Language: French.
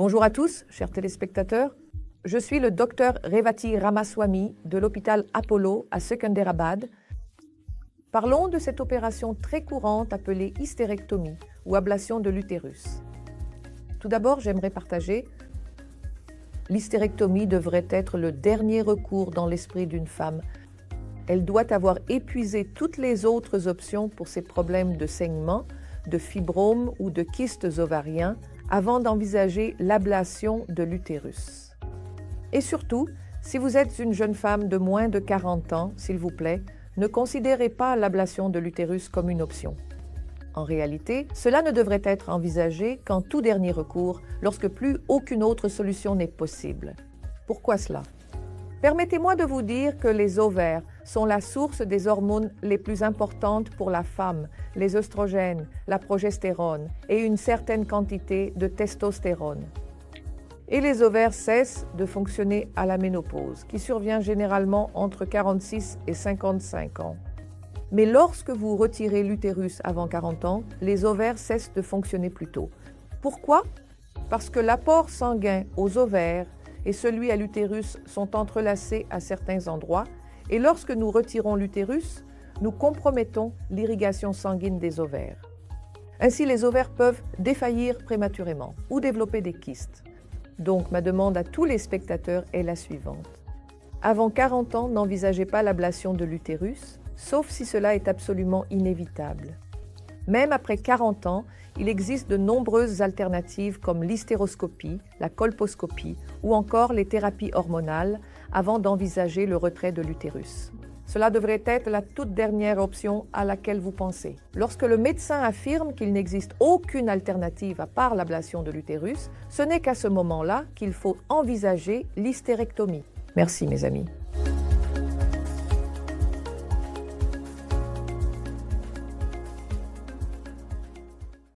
Bonjour à tous, chers téléspectateurs. Je suis le docteur Revati Ramaswamy de l'hôpital Apollo à Secunderabad. Parlons de cette opération très courante appelée hystérectomie ou ablation de l'utérus. Tout d'abord, j'aimerais partager l'hystérectomie devrait être le dernier recours dans l'esprit d'une femme. Elle doit avoir épuisé toutes les autres options pour ses problèmes de saignement, de fibromes ou de kystes ovariens avant d'envisager l'ablation de l'utérus. Et surtout, si vous êtes une jeune femme de moins de 40 ans, s'il vous plaît, ne considérez pas l'ablation de l'utérus comme une option. En réalité, cela ne devrait être envisagé qu'en tout dernier recours, lorsque plus aucune autre solution n'est possible. Pourquoi cela? Permettez-moi de vous dire que les ovaires sont la source des hormones les plus importantes pour la femme, les œstrogènes, la progestérone et une certaine quantité de testostérone. Et les ovaires cessent de fonctionner à la ménopause, qui survient généralement entre 46 et 55 ans. Mais lorsque vous retirez l'utérus avant 40 ans, les ovaires cessent de fonctionner plus tôt. Pourquoi? Parce que l'apport sanguin aux ovaires et celui à l'utérus sont entrelacés à certains endroits, et lorsque nous retirons l'utérus, nous compromettons l'irrigation sanguine des ovaires. Ainsi, les ovaires peuvent défaillir prématurément ou développer des kystes. Donc, ma demande à tous les spectateurs est la suivante. Avant 40 ans, n'envisagez pas l'ablation de l'utérus, sauf si cela est absolument inévitable. Même après 40 ans, il existe de nombreuses alternatives comme l'hystéroscopie, la colposcopie ou encore les thérapies hormonales avant d'envisager le retrait de l'utérus. Cela devrait être la toute dernière option à laquelle vous pensez. Lorsque le médecin affirme qu'il n'existe aucune alternative à part l'ablation de l'utérus, ce n'est qu'à ce moment-là qu'il faut envisager l'hystérectomie. Merci mes amis.